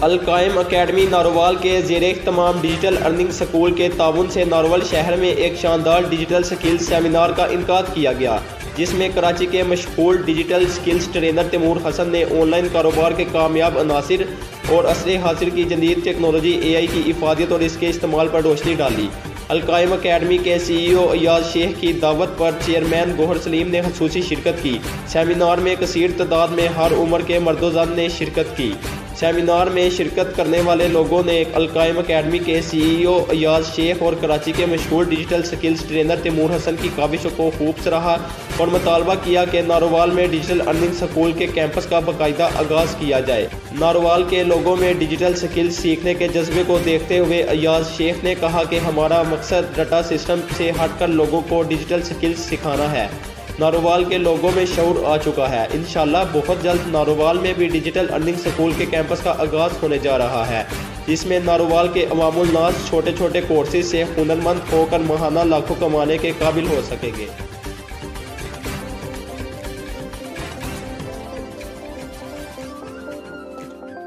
अल-कायम academy Narowal के ज़ेर-ए-इख्तिमाम digital earning school के ताउन से नारोवाल शहर में एक शानदार डिजिटल स्किल्स सेमिनार का इनकाद किया गया, जिसमें कराची के मशहूर digital skills trainer Taimur Hasan ने ऑनलाइन कारोबार के कामयाब अनासिर और असर हासिल की जदीद टेक्नोलॉजी AI की इफादियत और इसके इस्तेमाल पर रोशनी डाली। अल-कायम अकेडमी के CEO अयाज शेख की दावत पर चेयरमैन गोहर सलीम ने खसूसी शिरकत की। सेमिनार में कसीर तादाद में हर उम्र के मर्दोज़न ने शिरकत की। सेमिनार में शिरकत करने वाले लोगों ने अल-कायम अकेडमी के CEO अयाज शेख और कराची के मशहूर digital skills trainer Taimur Hasan की काविशों को खूब सराहा और मुतालबा किया कि नारोवाल में डिजिटल अर्निंग स्कूल के कैंपस का बाकायदा आगाज़ किया जाए। नारोवाल के लोगों में डिजिटल स्किल्स सीखने के जज्बे को देखते हुए अयाज शेख ने कहा कि हमारा मकसद डाटा सिस्टम से हटकर लोगों को डिजिटल स्किल्स सिखाना है। नारोवाल के लोगों में शऊर आ चुका है। इंशाअल्लाह बहुत जल्द नारोवाल में भी डिजिटल अर्निंग स्कूल के कैंपस का आगाज़ होने जा रहा है, जिसमें नारोवाल के अवामुल नास छोटे छोटे कोर्सेज से हुनरमंद होकर माहाना लाखों कमाने के काबिल हो सकेंगे।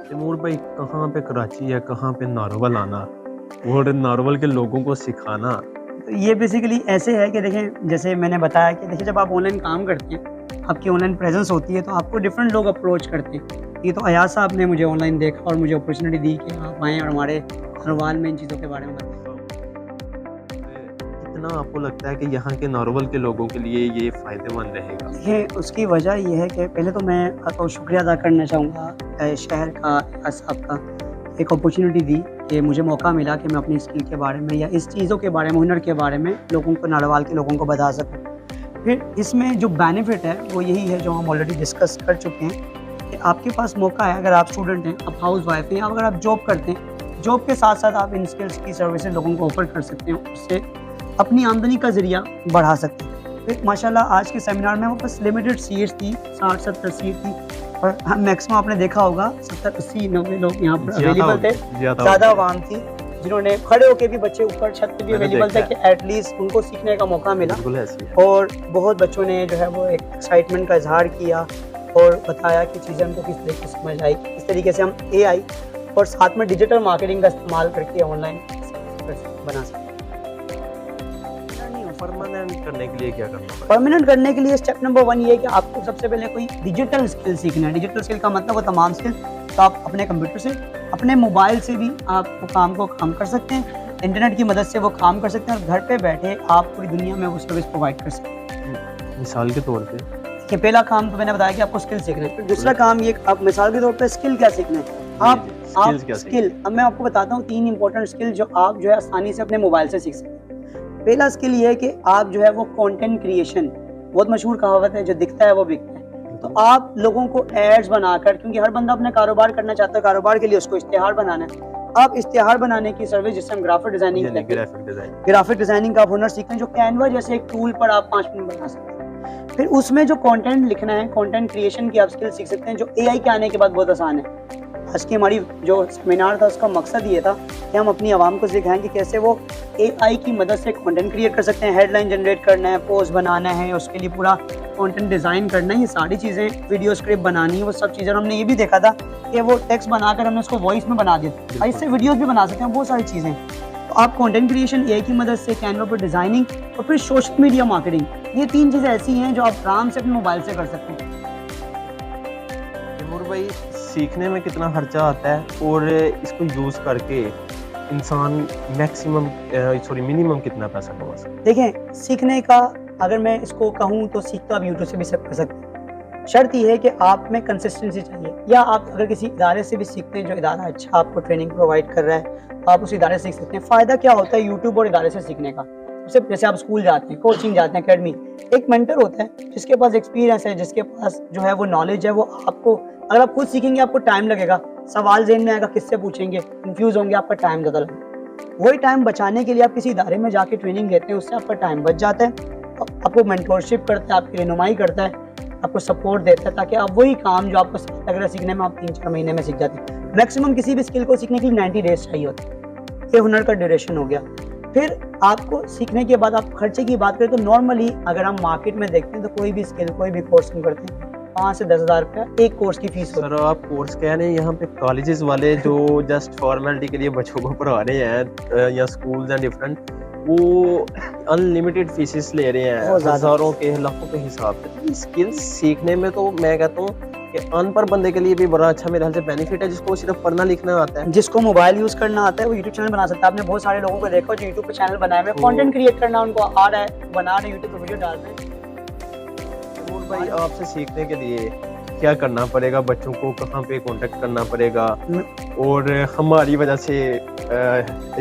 तैमूर भाई, कहाँ पे कराची है, कहाँ पे नारोवाल आना और नारोवाल के लोगों को सिखाना? तो ये बेसिकली ऐसे है कि देखें, जैसे मैंने बताया कि देखिए जब आप ऑनलाइन काम करते हैं, आपकी ऑनलाइन प्रेजेंस होती है, तो आपको डिफरेंट लोग अप्रोच करते हैं। ये तो अयाज साहब ने मुझे ऑनलाइन देखा और मुझे अपॉर्चुनिटी दी कि आप आएँ और हमारे नारोवाल में इन चीज़ों के बारे में बताएं। कितना आपको लगता है कि यहाँ के नारोवाल के लोगों के लिए ये फ़ायदेमंद रहेगा? देखिए, उसकी वजह ये है कि पहले तो मैं आपको शुक्रिया अदा करना चाहूँगा शहर का, अयाज साहब का, एक अपॉर्चुनिटी दी कि मुझे मौका मिला कि मैं अपनी स्किल के बारे में या इस चीज़ों के बारे में, हुनर के बारे में लोगों को, नारोवाल के लोगों को बता सकूं। फिर इसमें जो बेनिफिट है वो यही है जो हम ऑलरेडी डिस्कस कर चुके हैं कि आपके पास मौका है, अगर आप स्टूडेंट हैं, आप हाउस वाइफ हैं, या अगर आप जॉब करते हैं, जॉब के साथ साथ आप इन स्किल्स की सर्विसेज लोगों को ऑफर कर सकते हैं, उससे अपनी आमदनी का ज़रिया बढ़ा सकते हैं। फिर माशाल्लाह आज के सेमिनार में वो बस लिमिटेड सीट्स थी, 60-70 सीट थी, और हम मैक्सिमम आपने देखा होगा 70-80-90 लोग यहाँ पर अवेलेबल थे। ज़्यादा आवाम थी जिन्होंने खड़े होकर भी, बच्चे ऊपर छत पे भी अवेलेबल थे कि एटलीस्ट उनको सीखने का मौका मिला। और बहुत बच्चों ने जो है वो एक एक्साइटमेंट का इजहार किया और बताया कि चीज़ें हमको किस तरीके से समझ आई, किस तरीके से हम AI और साथ में डिजिटल मार्केटिंग का इस्तेमाल करके ऑनलाइन बना सकते हैं। परमानेंट करने के लिए क्या करना पड़ेगा? परमानेंट करने के लिए स्टेप नंबर 1 ये है कि आपको सबसे पहले कोई डिजिटल स्किल सीखना है। डिजिटल स्किल का मतलब वो तमाम स्किल तो आप अपने कंप्यूटर से, अपने मोबाइल से भी आप वो काम कर सकते हैं, इंटरनेट की मदद से वो काम कर सकते हैं, और घर पे बैठे आप पूरी दुनिया में वो सर्विस प्रोवाइड कर सकते हैं। मिसाल के तौर पे कि पहला काम तो मैंने बताया कि आपको स्किल सीखना है। फिर दूसरा काम ये, आप मिसाल के तौर पे स्किल क्या सीखना है, आप स्किल, अब मैं आपको बताता हूँ 3 इंपॉर्टेंट स्किल जो आप जो है आसानी से अपने मोबाइल से सीख सकते हैं। पहला स्किल ये है कि आप जो है वो कंटेंट क्रिएशन, बहुत मशहूर कहावत है, जो दिखता है वो बिकता है। तो आप लोगों को एड्स बनाकर, क्योंकि हर बंदा अपना कारोबार करना चाहता है, कारोबार के लिए उसको इश्तिहार बनाना है, आप इश्तिहार बनाने की सर्विस, जिससे हम ग्राफिक डिजाइनिंग कहते हैं, ग्राफिक डिजाइनिंग का आप हुनर सीखें, जो कैनवा जैसे एक टूल पर आप 5 मिनट बना सकते हैं। फिर उसमें जो कंटेंट लिखना है, कंटेंट क्रिएशन की आप स्किल सीख सकते हैं, जो AI के आने के बाद बहुत आसान है। आज की हमारी जो सेमिनार था उसका मकसद ये था कि हम अपनी आवाम को सिखाएं कि कैसे वो AI की मदद से कंटेंट क्रिएट कर सकते हैं, हेडलाइन जनरेट करना है, पोस्ट बनाना है, उसके लिए पूरा कंटेंट डिज़ाइन करना है, ये सारी चीज़ें, वीडियो स्क्रिप्ट बनानी है, वो सब चीज़ें। हमने ये भी देखा था कि वो टेक्स्ट बनाकर हमने उसको वॉइस में बना दिया, और इससे वीडियोज़ भी बना सकते हैं, बहुत सारी चीज़ें। तो आप कंटेंट क्रिएशन AI की मदद से, कैनवा पर डिज़ाइनिंग, और फिर सोशल मीडिया मार्केटिंग, ये 3 चीज़ें ऐसी हैं जो आप आराम से अपने मोबाइल से कर सकते हैं। तैमूर भाई, सीखने में कितना खर्चा आता है और इसको यूज़ करके इंसान मिनिमम कितना पैसा कमा सकता है? देखें, सीखने का अगर मैं इसको कहूँ तो सीख तो आप यूट्यूब से भी कर सकते हैं। शर्त ये है कि आप में कंसिस्टेंसी चाहिए, या आप अगर किसी इदारे से भी सीखते हैं, जो इदारा अच्छा आपको ट्रेनिंग प्रोवाइड कर रहा है, आप उस इदारे से सीख सकते हैं। फ़ायदा क्या होता है यूट्यूब और इदारे से सीखने का? सबसे, जैसे आप स्कूल जाते हैं, कोचिंग जाते हैं, अकेडमी, एक मेंटर होता है जिसके पास एक्सपीरियंस है, जिसके पास जो है वो नॉलेज है, वो आपको, अगर आप खुद सीखेंगे आपको टाइम लगेगा, सवाल ज़हन में आएगा, किससे पूछेंगे, कंफ्यूज होंगे, आपका टाइम ज़्यादा लगेगा। वही टाइम बचाने के लिए आप किसी इदारे में जाके ट्रेनिंग लेते हैं, उससे आपका टाइम बच जाता है, आपको मेंटोरशिप करता है, आपकी रहनुमाई करता है, आपको सपोर्ट देता है, ताकि आप वही काम जो आपको लग रहा है सीखने में, आप 3-4 महीने में सीख जाते हैं। मैक्सिमम किसी भी स्किल को सीखने के लिए 90 डेज चाहिए होते हैं। ये हुनर का ड्यूरेशन हो गया। फिर आपको सीखने के बाद आप खर्चे की बात करें तो नॉर्मली अगर हम मार्केट में देखते हैं तो कोई भी स्किल, कोई भी कोर्स हम करते हैं 5 से 10 हज़ार रुपया एक कोर्स की फीस होती सर आप कोर्स कह रहे हैं, यहाँ पे कॉलेजेस वाले जो जस्ट फॉर्मेलिटी के लिए बच्चों को पढ़ा रहे हैं या स्कूल्स हैं डिफरेंट, वो अनलिमिटेड फीसेस ले रहे हैं बहुत ज़्यादा। हज़ारों के लाखों के हिसाब से। स्किल्स सीखने में तो मैं कहता हूँ कि अनपढ़ बंदे के लिए भी बड़ा अच्छा मेरे ख्याल से बेनिफिट है, जिसको सिर्फ पढ़ना लिखना आता है। है। जिसको मोबाइल यूज करना आता है वो यूट्यूब चैनल बना सकता है। आपने बहुत सारे लोगों को देखा हो जो यूट्यूब पे चैनल बनाए हुए, कंटेंट क्रिएट करना उनको आ रहा है, बना रहे यूट्यूब पे वीडियो डाल रहे हैं। और भाई आपसे सीखने के लिए क्या करना पड़ेगा, बच्चों को कहाँ पे कांटेक्ट करना पड़ेगा? और हमारी वजह से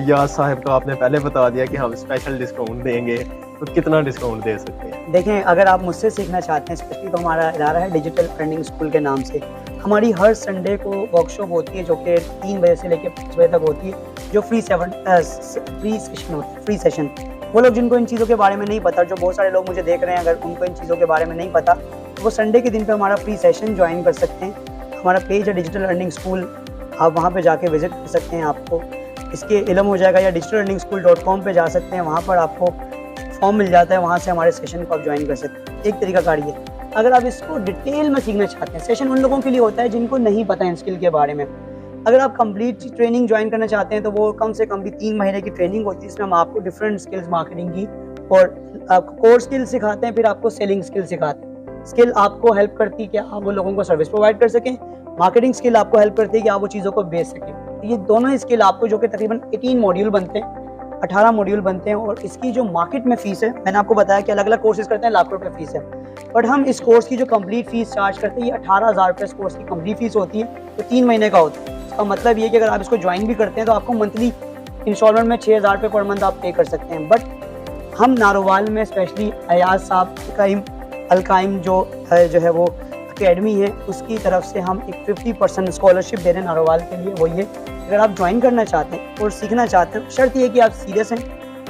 याद साहब को आपने पहले बता दिया कि हम स्पेशल डिस्काउंट देंगे, तो कितना डिस्काउंट दे सकते हैं? देखें, अगर आप मुझसे सीखना चाहते हैं, स्पेशली तो हमारा इदारा है डिजिटल अर्निंग स्कूल के नाम से। हमारी हर संडे को वर्कशॉप होती है जो कि 3 बजे से लेकर 5 बजे तक होती है, जो फ्री सेशन होती है, फ्री सेशन। वो लोग जिनको इन चीज़ों के बारे में नहीं पता, जो बहुत सारे लोग मुझे देख रहे हैं, अगर उनको इन चीज़ों के बारे में नहीं पता, तो वो संडे के दिन पे हमारा फ्री सेशन ज्वाइन कर सकते हैं। हमारा पेज है डिजिटल अर्निंग स्कूल, आप वहाँ पे जाके विजिट कर सकते हैं, आपको इसके इल्म हो जाएगा। या digitalarningschool.com पे जा सकते हैं, वहाँ पर आपको फॉर्म मिल जाता है, वहाँ से हमारे सेशन को आप ज्वाइन कर सकते हैं। एक तरीका कार ये। अगर आप इसको डिटेल में सीखना चाहते हैं, सेशन उन लोगों के लिए होता है जिनको नहीं पता है स्किल के बारे में। अगर आप कंप्लीट ट्रेनिंग ज्वाइन करना चाहते हैं तो वो कम से कम भी 3 महीने की ट्रेनिंग होती है, जिसमें हम आपको डिफरेंट स्किल्स मार्केटिंग की और आपको कोर स्किल सिखाते हैं, फिर आपको सेलिंग स्किल सिखाते हैं। स्किल आपको हेल्प करती है कि आप वो लोगों को सर्विस प्रोवाइड कर सकें, मार्केटिंग स्किल आपको हेल्प करती है कि आप वो चीज़ों को बेच सकें। ये दोनों ही स्किल आपको, जो कि तकरीबन 18 मॉड्यूल बनते हैं, 18 मॉड्यूल बनते हैं, और इसकी जो मार्केट में फीस है, मैंने आपको बताया कि अलग अलग कोर्सेज करते हैं, लाखों रुपये फीस है, बट हम इस कोर्स की जो कंप्लीट फीस चार्ज करते हैं, ये 18,000 रुपये इस कोर्स की कंप्लीट फीस होती है, तो 3 महीने का होता है। इसका मतलब ये कि अगर आप इसको ज्वाइन भी करते हैं तो आपको मंथली इंस्टॉलमेंट में 6,000 रुपये पर मंथ आप पे कर सकते हैं। बट हम नारोवाल में स्पेशली अयाज साहब अलकाइम जो है वो अकेडमी है, उसकी तरफ से हम एक 50% स्कॉलरशिप दे रहे हैं नारोवाल के लिए। वो ये, अगर आप ज्वाइन करना चाहते हैं और सीखना चाहते हैं, शर्त ये कि आप सीरियस हैं,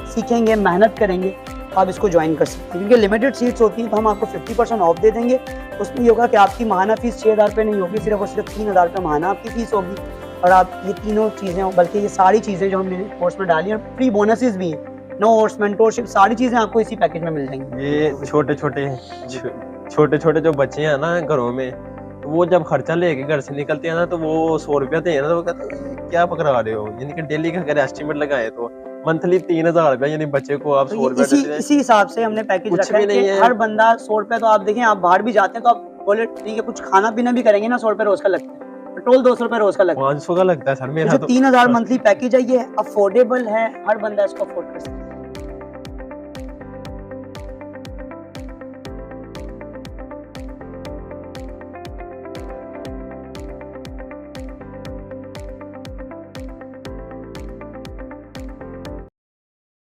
सीखेंगे, मेहनत करेंगे, तो आप इसको ज्वाइन कर सकते हैं। क्योंकि लिमिटेड सीट्स होती हैं, तो हम आपको 50% ऑफ दे देंगे। उसमें ये होगा कि आपकी माहाना फीस 6,000 रुपये नहीं होगी, सिर्फ और सिर्फ 3,000 रुपये माहाना आपकी फ़ीस होगी। और आप ये तीनों चीज़ें, बल्कि ये सारी चीज़ें जो हमने कोर्स में डाली हैं, फ्री बोनसेस भी हैं, नोट्स, मेंटोरशिप, सारी चीज़ें आपको इसी पैकेज में मिल जाएंगी। ये छोटे छोटे जो बच्चे हैं ना घरों में, तो वो जब खर्चा लेके घर से निकलते हैं ना, तो वो 100 रुपया दे ना, तो वो कहते हैं क्या पकड़ा रहे हो, यानी कि डेली का अगर एस्टिमेट लगाए तो मंथली 3,000 रुपया, यानी बच्चे को आप 100 रुपया देते हैं। इसी हिसाब से हमने पैकेज रखा है कि हर बंदा 100 रुपया, तो आप देखें, आप बाहर भी जाते हैं तो आप बोले ठीक है, कुछ खाना पीना भी करेंगे ना, 100 रुपये रोज का लगता है, पेट्रोल 200 रुपये रोज का लगता है, 500 का लगता है सर मेरा। तो 3,000 मंथली पैकेज है, ये अफोर्डेबल है, हर बंदा इसको अफोर्ड कर सकता है।